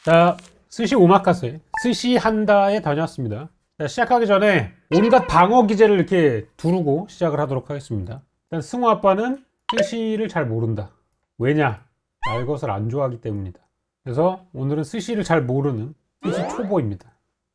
자, 스시 오마카세, 스시 한다에 다녀왔습니다. 자, 시작하기 전에 온갖 방어 기제를 이렇게 두르고 시작을 하도록 하겠습니다. 일단 승우 아빠는 스시를 잘 모른다. 왜냐? 날 것을 안 좋아하기 때문이다. 그래서 오늘은 스시를 잘 모르는 스시 초보입니다.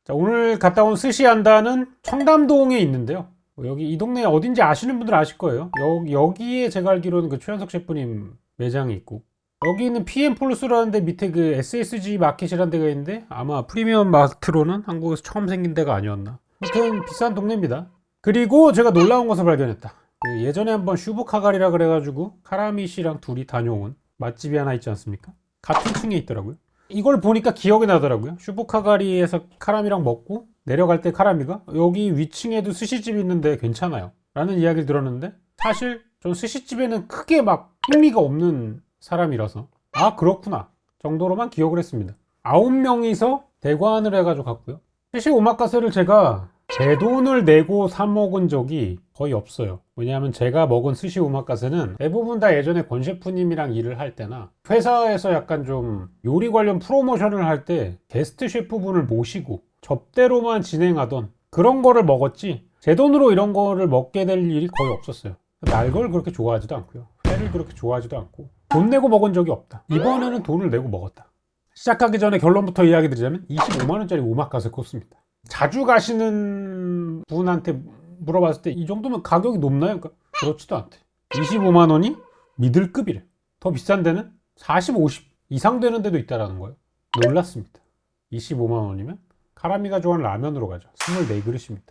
자, 오늘 갔다 온 스시 한다는 청담동에 있는데요. 여기 이 동네 어딘지 아시는 분들 아실 거예요. 여기에 제가 알기로는 그 최현석 셰프님 매장이 있고, 여기 있는 PM 폴루스라는 데 밑에 그 SSG 마켓이라는 데가 있는데 아마 프리미엄 마트로는 한국에서 처음 생긴 데가 아니었나. 아무튼 비싼 동네입니다. 그리고 제가 놀라운 것을 발견했다. 그 예전에 한번 슈부카가리라 그래가지고 카라미 씨랑 둘이 다녀온 맛집이 하나 있지 않습니까? 같은 층에 있더라고요. 이걸 보니까 기억이 나더라고요. 슈부카가리에서 카라미랑 먹고 내려갈 때 카라미가 여기 위층에도 스시집이 있는데 괜찮아요 라는 이야기를 들었는데, 사실 전 스시집에는 크게 막 흥미가 없는 사람이라서 아 그렇구나 정도로만 기억을 했습니다. 9명이서 대관을 해가지고 갔고요. 스시 오마카세를 제가 제 돈을 내고 사 먹은 적이 거의 없어요. 왜냐하면 제가 먹은 스시 오마카세는 대부분 다 예전에 권 셰프님이랑 일을 할 때나 회사에서 약간 좀 요리 관련 프로모션을 할 때 게스트 셰프분을 모시고 접대로만 진행하던 그런 거를 먹었지, 제 돈으로 이런 거를 먹게 될 일이 거의 없었어요. 날 걸 그렇게 좋아하지도 않고요, 회를 그렇게 좋아하지도 않고 돈 내고 먹은 적이 없다. 이번에는 돈을 내고 먹었다. 시작하기 전에 결론부터 이야기 드리자면 25만원짜리 오마카세 코스입니다. 자주 가시는 분한테 물어봤을 때 이 정도면 가격이 높나요? 그러니까 그렇지도 않대. 25만원이 미들급이래. 더 비싼 데는 40, 50 이상 되는 데도 있다라는 거예요. 놀랐습니다. 25만원이면 카라미가 좋아하는 라면으로 가죠. 24그릇입니다.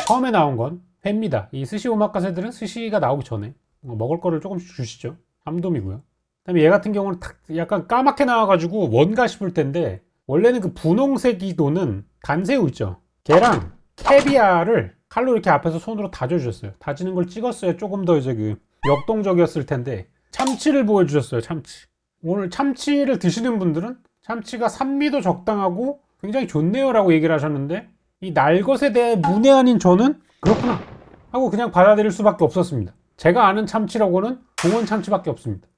처음에 나온 건 회입니다. 이 스시 오마카세들은 스시가 나오기 전에 먹을 거를 조금씩 주시죠. 삼돔이고요. 그다음에 얘 같은 경우는 약간 까맣게 나와가지고 뭔가 싶을 텐데, 원래는 그 분홍색이 도는 간새우 있죠. 걔랑 캐비아를 칼로 이렇게 앞에서 손으로 다져주셨어요. 다지는 걸 찍었어요. 조금 더 이제 그 역동적이었을 텐데 참치를 보여주셨어요. 참치. 오늘 참치를 드시는 분들은 참치가 산미도 적당하고 굉장히 좋네요 라고 얘기를 하셨는데, 이 날것에 대해 문외한인 저는 그렇구나 하고 그냥 받아들일 수밖에 없었습니다. 제가 아는 참치라고는 동원 참치밖에 없습니다.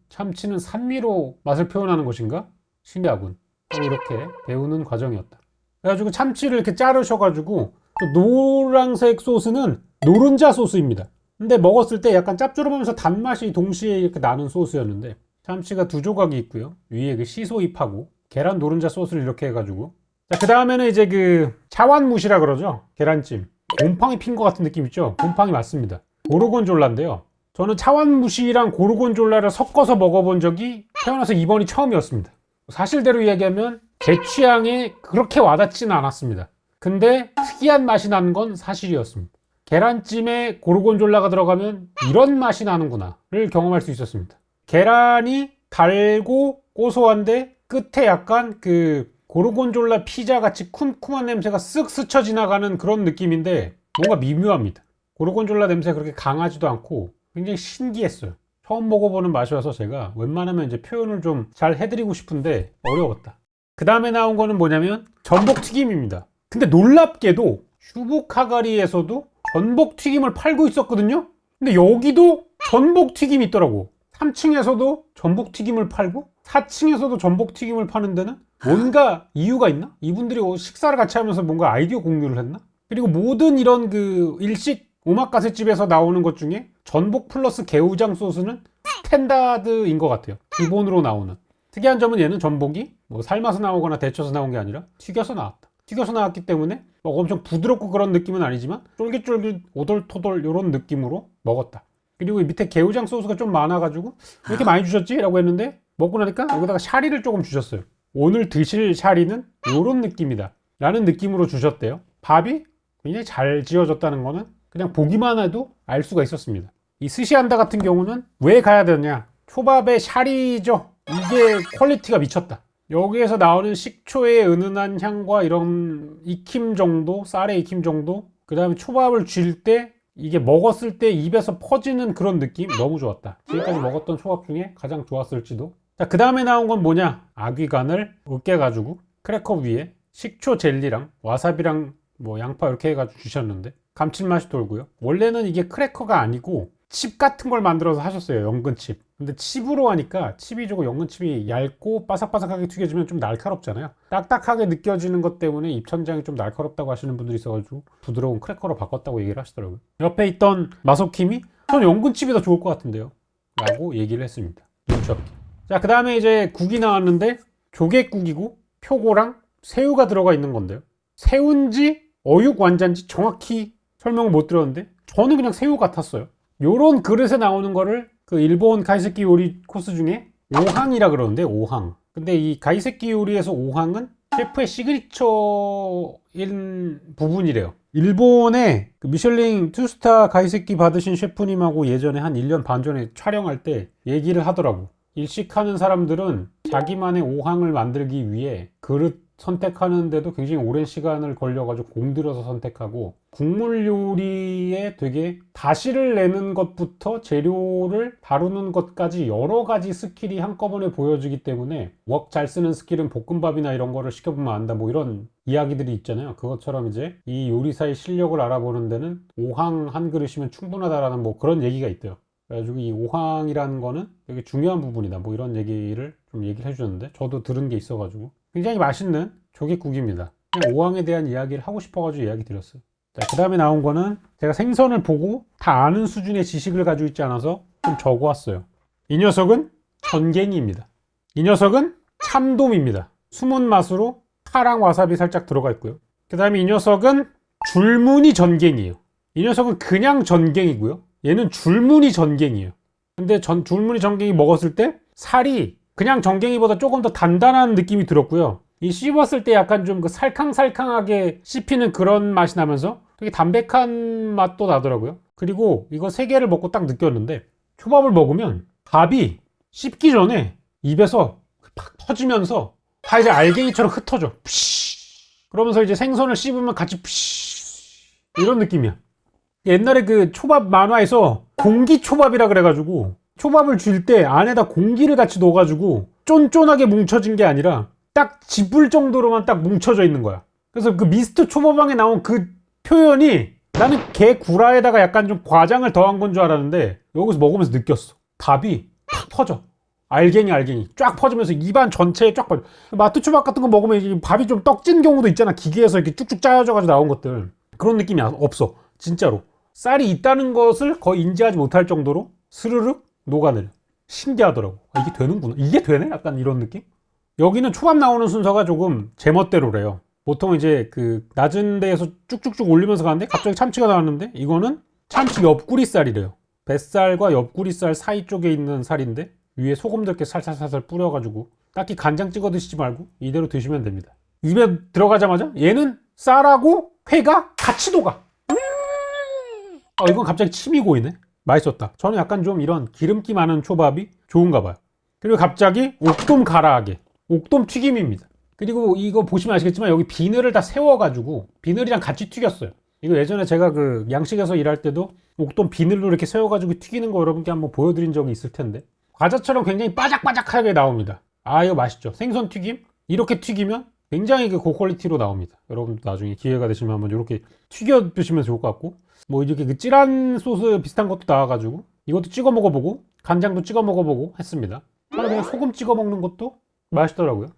참치는 산미로 맛을 표현하는 것인가? 신기하군. 이렇게 배우는 과정이었다. 그래가지고 참치를 이렇게 자르셔가지고, 또 노란색 소스는 노른자 소스입니다. 근데 먹었을 때 약간 짭조름하면서 단맛이 동시에 이렇게 나는 소스였는데, 참치가 2조각이 있고요. 위에 그 시소잎하고 계란 노른자 소스를 이렇게 해가지고, 자, 그 다음에는 이제 그 차완무시라 그러죠. 계란찜. 곰팡이 핀 것 같은 느낌 있죠? 곰팡이 맞습니다. 고르곤졸라인데요. 저는 차완무시랑 고르곤졸라를 섞어서 먹어본 적이 태어나서 이번이 처음이었습니다. 사실대로 이야기하면 제 취향에 그렇게 와닿지는 않았습니다. 근데 특이한 맛이 나는 건 사실이었습니다. 계란찜에 고르곤졸라가 들어가면 이런 맛이 나는구나를 경험할 수 있었습니다. 계란이 달고 고소한데 끝에 약간 그 고르곤졸라 피자 같이 쿰쿰한 냄새가 쓱 스쳐 지나가는 그런 느낌인데 뭔가 미묘합니다. 고르곤졸라 냄새가 그렇게 강하지도 않고 굉장히 신기했어요. 처음 먹어보는 맛이어서 제가 웬만하면 이제 표현을 좀 잘 해드리고 싶은데 어려웠다. 그 다음에 나온 거는 뭐냐면 전복튀김입니다. 근데 놀랍게도 슈부카가리에서도 전복튀김을 팔고 있었거든요. 근데 여기도 전복튀김이 있더라고. 3층에서도 전복튀김을 팔고 4층에서도 전복튀김을 파는 데는 뭔가 이유가 있나? 이분들이 식사를 같이 하면서 뭔가 아이디어 공유를 했나? 그리고 모든 이런 그 일식 오마카세 집에서 나오는 것 중에 전복 플러스 게우장 소스는 스탠다드인 것 같아요. 기본으로 나오는. 특이한 점은 얘는 전복이 뭐 삶아서 나오거나 데쳐서 나온 게 아니라 튀겨서 나왔다. 튀겨서 나왔기 때문에 뭐 엄청 부드럽고 그런 느낌은 아니지만 쫄깃쫄깃 오돌토돌 이런 느낌으로 먹었다. 그리고 밑에 게우장 소스가 좀 많아가지고 왜 이렇게 많이 주셨지? 라고 했는데 먹고 나니까 여기다가 샤리를 조금 주셨어요. 오늘 드실 샤리는 이런 느낌이다 라는 느낌으로 주셨대요. 밥이 굉장히 잘 지어졌다는 거는 그냥 보기만 해도 알 수가 있었습니다. 이 스시한다 같은 경우는 왜 가야 되냐? 초밥의 샤리죠. 이게 퀄리티가 미쳤다. 여기에서 나오는 식초의 은은한 향과 이런 익힘 정도, 쌀의 익힘 정도, 그 다음에 초밥을 쥘 때 이게 먹었을 때 입에서 퍼지는 그런 느낌 너무 좋았다. 지금까지 먹었던 초밥 중에 가장 좋았을지도. 자, 그 다음에 나온 건 뭐냐? 아귀간을 으깨가지고 크래커 위에 식초 젤리랑 와사비랑 뭐 양파 이렇게 해가지고 주셨는데 감칠맛이 돌고요. 원래는 이게 크래커가 아니고 칩 같은 걸 만들어서 하셨어요. 연근칩. 근데 칩으로 하니까 칩이 조금 연근칩이 얇고 바삭바삭하게 튀겨지면 좀 날카롭잖아요. 딱딱하게 느껴지는 것 때문에 입천장이 좀 날카롭다고 하시는 분들이 있어가지고 부드러운 크래커로 바꿨다고 얘기를 하시더라고요. 옆에 있던 마소킴이 전 연근칩이 더 좋을 것 같은데요 라고 얘기를 했습니다. 눈치 없게. 자, 그 다음에 이제 국이 나왔는데 조개국이고 표고랑 새우가 들어가 있는 건데요. 새우인지 어육 완자인지 정확히 설명을 못 드렸는데 저는 그냥 새우 같았어요. 요런 그릇에 나오는 거를 그 일본 가이세키 요리 코스 중에 오항이라 그러는데 오항. 근데 이 가이세키 요리에서 오항은 셰프의 시그니처인 부분이래요. 일본의 그 미슐랭 투스타 가이세키 받으신 셰프님하고 예전에 한 1년 반 전에 촬영할 때 얘기를 하더라고. 일식하는 사람들은 자기만의 오항을 만들기 위해 그릇 선택하는데도 굉장히 오랜 시간을 걸려가지고 공들여서 선택하고 국물 요리에 되게 다시를 내는 것부터 재료를 다루는 것까지 여러 가지 스킬이 한꺼번에 보여지기 때문에 웍 잘 쓰는 스킬은 볶음밥이나 이런 거를 시켜보면 안다 뭐 이런 이야기들이 있잖아요. 그것처럼 이제 이 요리사의 실력을 알아보는 데는 오항 한 그릇이면 충분하다라는 뭐 그런 얘기가 있대요. 그래가지고 이 오항이라는 거는 되게 중요한 부분이다 뭐 이런 얘기를 좀 얘기를 해주셨는데 저도 들은 게 있어가지고 굉장히 맛있는 조개국입니다. 그냥 오항에 대한 이야기를 하고 싶어가지고 이야기 드렸어요. 자, 그 다음에 나온 거는 제가 생선을 보고 다 아는 수준의 지식을 가지고 있지 않아서 좀 적어왔어요. 이 녀석은 전갱이입니다. 이 녀석은 참돔입니다. 숨은 맛으로 파랑 와사비 살짝 들어가 있고요. 그 다음에 이 녀석은 줄무늬 전갱이에요. 이 녀석은 그냥 전갱이고요. 얘는 줄무늬 전갱이에요. 근데 줄무늬 전갱이 먹었을 때 살이 그냥 전갱이보다 조금 더 단단한 느낌이 들었고요. 이 씹었을 때 약간 좀 그 살캉살캉하게 씹히는 그런 맛이 나면서 되게 담백한 맛도 나더라고요. 그리고 이거 3개를 먹고 딱 느꼈는데 초밥을 먹으면 밥이 씹기 전에 입에서 팍 터지면서 다 이제 알갱이처럼 흩어져. 그러면서 이제 생선을 씹으면 같이 이런 느낌이야. 옛날에 그 초밥 만화에서 공기 초밥이라 그래가지고 초밥을 줄 때 안에다 공기를 같이 넣어가지고 쫀쫀하게 뭉쳐진 게 아니라 딱 집을 정도로만 딱 뭉쳐져 있는 거야. 그래서 그 미스트 초밥왕에 나온 그 표현이 나는 게 구라에다가 약간 좀 과장을 더한 건 줄 알았는데 여기서 먹으면서 느꼈어. 밥이 팍 퍼져. 알갱이 쫙 퍼지면서 입안 전체에 쫙 퍼져. 마트 초밥 같은 거 먹으면 밥이 좀 떡진 경우도 있잖아. 기계에서 이렇게 쭉쭉 짜여져가지고 나온 것들. 그런 느낌이 없어. 진짜로. 쌀이 있다는 것을 거의 인지하지 못할 정도로 스르륵 녹아내려. 신기하더라고. 아, 이게 되는구나. 이게 되네? 약간 이런 느낌? 여기는 초밥 나오는 순서가 조금 제멋대로래요. 보통 이제 그 낮은 데에서 쭉쭉쭉 올리면서 가는데 갑자기 참치가 나왔는데 이거는 참치 옆구리살이래요. 뱃살과 옆구리살 사이 쪽에 있는 살인데 위에 소금 들게 살살살살 뿌려가지고 딱히 간장 찍어 드시지 말고 이대로 드시면 됩니다. 입에 들어가자마자 얘는 쌀하고 회가 같이 녹아. 이건 갑자기 침이 고이네. 맛있었다. 저는 약간 좀 이런 기름기 많은 초밥이 좋은가 봐요. 그리고 갑자기 옥돔 가라아게. 옥돔 튀김입니다. 그리고 이거 보시면 아시겠지만 여기 비늘을 다 세워가지고 비늘이랑 같이 튀겼어요. 이거 예전에 제가 그 양식에서 일할 때도 옥돔 비늘로 이렇게 세워가지고 튀기는 거 여러분께 한번 보여드린 적이 있을 텐데 과자처럼 굉장히 바삭바삭하게 나옵니다. 아, 이거 맛있죠. 생선 튀김 이렇게 튀기면 굉장히 그 고퀄리티로 나옵니다. 여러분도 나중에 기회가 되시면 한번 이렇게 튀겨 드시면 좋을 것 같고 뭐 이렇게 그 찌란 소스 비슷한 것도 나와가지고 이것도 찍어 먹어보고 간장도 찍어 먹어보고 했습니다. 그냥 소금 찍어 먹는 것도 맛있더라고요.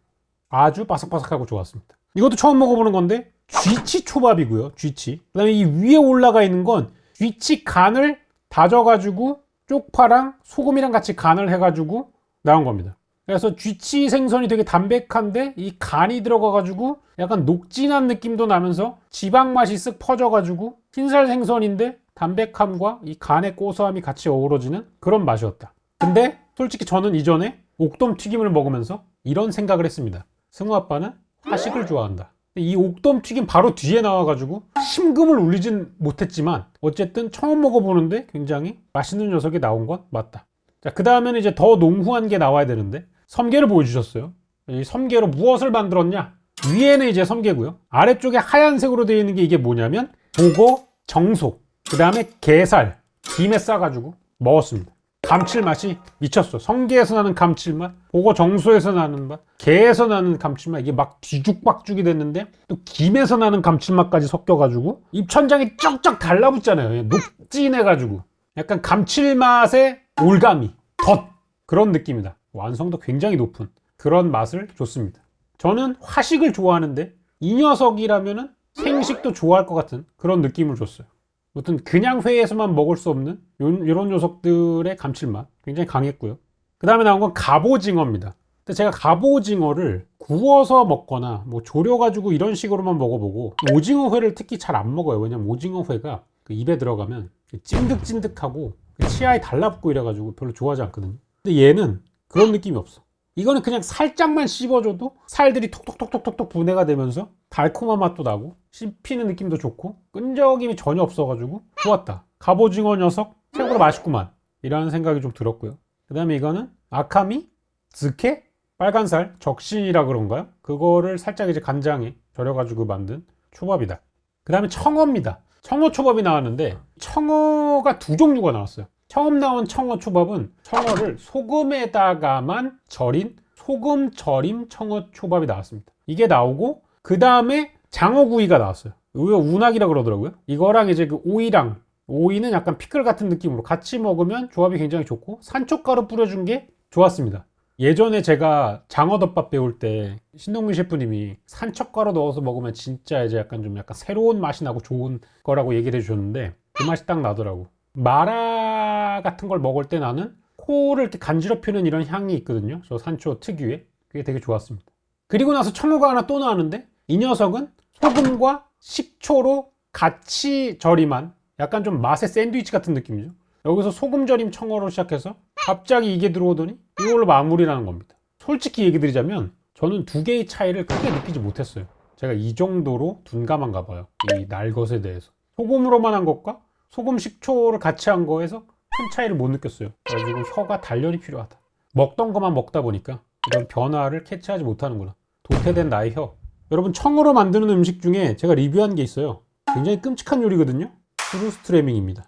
아주 바삭바삭하고 좋았습니다. 이것도 처음 먹어보는 건데 쥐치 초밥이고요. 쥐치. 그 다음에 이 위에 올라가 있는 건 쥐치 간을 다져가지고 쪽파랑 소금이랑 같이 간을 해가지고 나온 겁니다. 그래서 쥐치 생선이 되게 담백한데 이 간이 들어가가지고 약간 녹진한 느낌도 나면서 지방 맛이 쓱 퍼져가지고 흰살 생선인데 담백함과 이 간의 고소함이 같이 어우러지는 그런 맛이었다. 근데 솔직히 저는 이전에 옥돔 튀김을 먹으면서 이런 생각을 했습니다. 승우 아빠는 화식을 좋아한다. 이 옥돔 튀김 바로 뒤에 나와가지고 심금을 울리진 못했지만 어쨌든 처음 먹어보는데 굉장히 맛있는 녀석이 나온 건 맞다. 자, 그 다음에는 이제 더 농후한 게 나와야 되는데 섬게를 보여주셨어요. 이 섬게로 무엇을 만들었냐? 위에는 이제 섬게고요. 아래쪽에 하얀색으로 되어 있는 게 이게 뭐냐면 보고, 정소, 그 다음에 게살, 김에 싸가지고 먹었습니다. 감칠맛이 미쳤어. 성게에서 나는 감칠맛, 보고 정소에서 나는 맛, 게에서 나는 감칠맛, 이게 막 뒤죽박죽이 됐는데 또 김에서 나는 감칠맛까지 섞여가지고 입천장이 쩍쩍 달라붙잖아요. 녹진해가지고 약간 감칠맛의 올가미, 덧 그런 느낌이다. 완성도 굉장히 높은 그런 맛을 줬습니다. 저는 화식을 좋아하는데 이 녀석이라면은 생식도 좋아할 것 같은 그런 느낌을 줬어요. 아무튼 그냥 회에서만 먹을 수 없는 이런 녀석들의 감칠맛 굉장히 강했고요. 그 다음에 나온 건 갑오징어입니다. 근데 제가 갑오징어를 구워서 먹거나 뭐 졸여가지고 이런 식으로만 먹어보고 오징어회를 특히 잘 안 먹어요. 왜냐면 오징어회가 그 입에 들어가면 찐득찐득하고 치아에 달라붙고 이래가지고 별로 좋아하지 않거든요. 근데 얘는 그런 느낌이 없어. 이거는 그냥 살짝만 씹어줘도 살들이 톡톡톡톡톡 분해가 되면서 달콤한 맛도 나고 씹히는 느낌도 좋고 끈적임이 전혀 없어가지고 좋았다. 갑오징어 녀석 생각보다 맛있구만 이라는 생각이 좀 들었고요. 그 다음에 이거는 아카미 즈케 빨간살 적신이라 그런가요? 그거를 살짝 이제 간장에 절여가지고 만든 초밥이다. 그 다음에 청어입니다. 청어 초밥이 나왔는데 청어가 두 종류가 나왔어요. 처음 나온 청어 초밥은 청어를 소금에다가만 절인 소금 절임 청어 초밥이 나왔습니다. 이게 나오고 그 다음에 장어구이가 나왔어요. 이거 운학이라 그러더라고요. 이거랑 이제 그 오이랑 오이는 약간 피클 같은 느낌으로 같이 먹으면 조합이 굉장히 좋고 산초가루 뿌려준 게 좋았습니다. 예전에 제가 장어덮밥 배울 때 신동민 셰프님이 산초가루 넣어서 먹으면 진짜 이제 약간 새로운 맛이 나고 좋은 거라고 얘기를 해주셨는데 그 맛이 딱 나더라고. 마라 같은 걸 먹을 때 나는 코를 이렇게 간지럽히는 이런 향이 있거든요. 저 산초 특유의. 그게 되게 좋았습니다. 그리고 나서 청어가 하나 또 나왔는데 이 녀석은 소금과 식초로 같이 절임한 약간 좀 맛의 샌드위치 같은 느낌이죠. 여기서 소금 절임 청어로 시작해서 갑자기 이게 들어오더니 이걸로 마무리라는 겁니다. 솔직히 얘기 드리자면 저는 두 개의 차이를 크게 느끼지 못했어요. 제가 이 정도로 둔감한가 봐요. 이 날것에 대해서. 소금으로만 한 것과 소금 식초를 같이 한 거에서 큰 차이를 못 느꼈어요. 그래가지고 혀가 단련이 필요하다. 먹던 것만 먹다 보니까 이런 변화를 캐치하지 못하는구나. 도태된 나의 혀. 여러분 청어로 만드는 음식 중에 제가 리뷰한 게 있어요. 굉장히 끔찍한 요리거든요. 수루스트레밍입니다.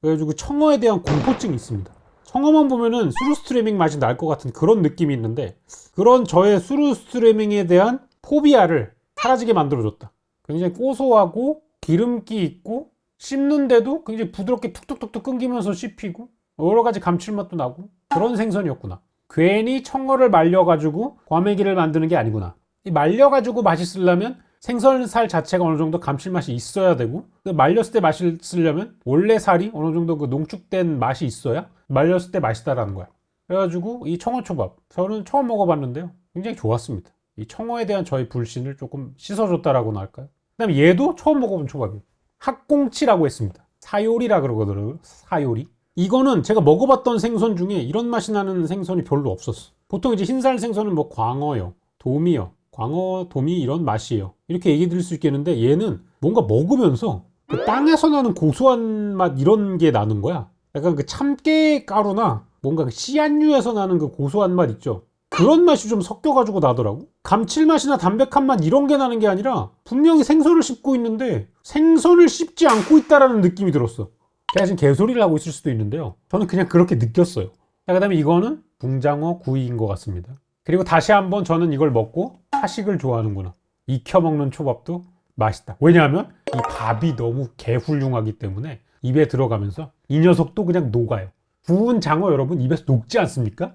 그래가지고 청어에 대한 공포증이 있습니다. 청어만 보면은 수루스트레밍 맛이 날 것 같은 그런 느낌이 있는데 그런 저의 수루스트레밍에 대한 포비아를 사라지게 만들어줬다. 굉장히 고소하고 기름기 있고 씹는데도 굉장히 부드럽게 툭툭툭툭 끊기면서 씹히고 여러 가지 감칠맛도 나고 그런 생선이었구나. 괜히 청어를 말려가지고 과메기를 만드는 게 아니구나. 이 말려가지고 맛있으려면 생선살 자체가 어느 정도 감칠맛이 있어야 되고 말렸을 때 맛있으려면 원래 살이 어느 정도 그 농축된 맛이 있어야 말렸을 때 맛있다라는 거야. 그래가지고 이 청어초밥 저는 처음 먹어봤는데요. 굉장히 좋았습니다. 이 청어에 대한 저의 불신을 조금 씻어줬다라고나 할까요? 그 다음에 얘도 처음 먹어본 초밥이에요. 학꽁치라고 했습니다. 사요리라 그러거든요. 사요리. 이거는 제가 먹어봤던 생선 중에 이런 맛이 나는 생선이 별로 없었어. 보통 이제 흰살 생선은 뭐 광어요, 도미요, 광어, 도미 이런 맛이에요. 이렇게 얘기 드릴 수 있겠는데 얘는 뭔가 먹으면서 그 땅에서 나는 고소한 맛 이런 게 나는 거야. 약간 그 참깨 가루나 뭔가 그 씨앗류에서 나는 그 고소한 맛 있죠. 그런 맛이 좀 섞여가지고 나더라고. 감칠맛이나 담백한 맛 이런 게 나는 게 아니라 분명히 생선을 씹고 있는데 생선을 씹지 않고 있다라는 느낌이 들었어. 제가 지금 개소리를 하고 있을 수도 있는데요. 저는 그냥 그렇게 느꼈어요. 자, 그 다음에 이거는 붕장어 구이인 것 같습니다. 그리고 다시 한번 저는 이걸 먹고 하식을 좋아하는구나. 익혀 먹는 초밥도 맛있다. 왜냐하면 이 밥이 너무 개훌륭하기 때문에 입에 들어가면서 이 녀석도 그냥 녹아요. 구운 장어 여러분 입에서 녹지 않습니까?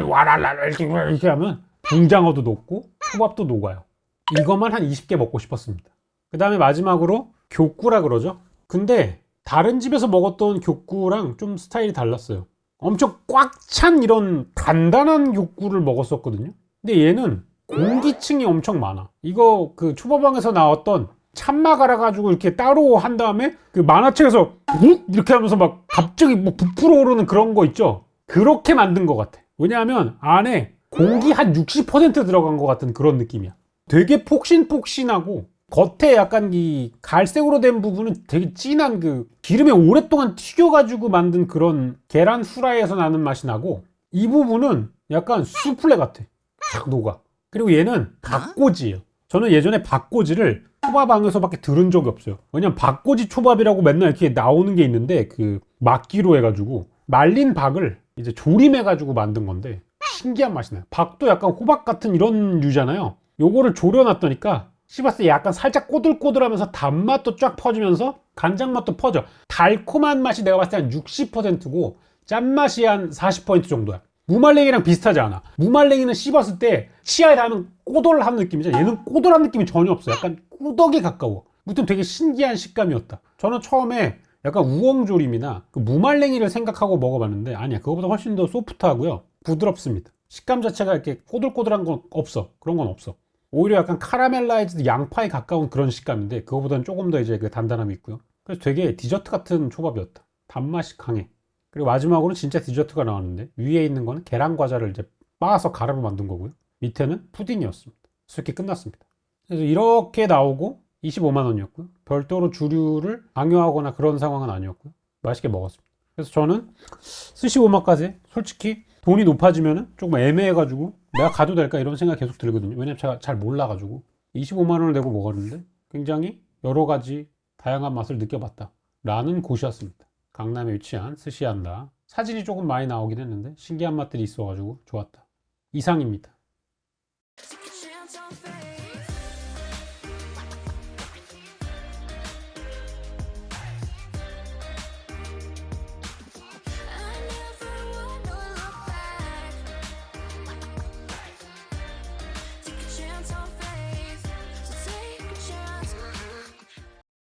와랄랄 이렇게 하면 붕장어도 녹고 초밥도 녹아요. 이것만 한 20개 먹고 싶었습니다. 그 다음에 마지막으로 교꾸라 그러죠. 근데 다른 집에서 먹었던 교꾸랑 좀 스타일이 달랐어요. 엄청 꽉 찬 이런 단단한 교꾸를 먹었었거든요. 근데 얘는 공기층이 엄청 많아. 이거 그 초밥왕에서 나왔던 참마 갈아가지고 이렇게 따로 한 다음에 그 만화책에서 이렇게 하면서 막 갑자기 뭐 부풀어 오르는 그런 거 있죠. 그렇게 만든 것 같아. 왜냐하면 안에 공기 한 60% 들어간 것 같은 그런 느낌이야. 되게 폭신폭신하고 겉에 약간 이 갈색으로 된 부분은 되게 진한 그 기름에 오랫동안 튀겨가지고 만든 그런 계란 후라이에서 나는 맛이 나고 이 부분은 약간 수플레 같아. 쫙 녹아. 그리고 얘는 박꼬지예요. 저는 예전에 박꼬지를 초밥왕에서밖에 들은 적이 없어요. 왜냐면 박꼬지 초밥이라고 맨날 이렇게 나오는 게 있는데 그 막기로 해가지고 말린 박을 이제 조림해가지고 만든 건데 신기한 맛이 나요. 박도 약간 호박 같은 이런 류잖아요. 요거를 졸여놨더니까 씹었을 때 약간 살짝 꼬들꼬들하면서 단맛도 쫙 퍼지면서 간장맛도 퍼져. 달콤한 맛이 내가 봤을 때 한 60%고 짠맛이 한 40% 정도야. 무말랭이랑 비슷하지 않아. 무말랭이는 씹었을 때 치아에 닿으면 꼬들한 느낌이잖아. 얘는 꼬들한 느낌이 전혀 없어. 약간 꾸덕에 가까워. 무튼 되게 신기한 식감이었다. 저는 처음에 약간 우엉조림이나 그 무말랭이를 생각하고 먹어봤는데 아니야. 그거보다 훨씬 더 소프트하고요. 부드럽습니다. 식감 자체가 이렇게 꼬들꼬들한 건 없어. 그런 건 없어. 오히려 약간 카라멜라이즈드 양파에 가까운 그런 식감인데 그거보다는 조금 더 이제 그 단단함이 있고요. 그래서 되게 디저트 같은 초밥이었다. 단맛이 강해. 그리고 마지막으로 진짜 디저트가 나왔는데 위에 있는 거는 계란 과자를 이제 빻아서 가루로 만든 거고요. 밑에는 푸딩이었습니다. 그래서 이렇게 끝났습니다. 그래서 이렇게 나오고 25만 원이었고요. 별도로 주류를 강요하거나 그런 상황은 아니었고요. 맛있게 먹었습니다. 그래서 저는 스시 오마카세 솔직히 돈이 높아지면 조금 애매해가지고 내가 가도 될까 이런 생각이 계속 들거든요. 왜냐면 제가 잘 몰라가지고 25만 원을 내고 먹었는데 굉장히 여러 가지 다양한 맛을 느껴봤다 라는 곳이었습니다. 강남에 위치한 스시한다. 사진이 조금 많이 나오긴 했는데 신기한 맛들이 있어가지고 좋았다. 이상입니다.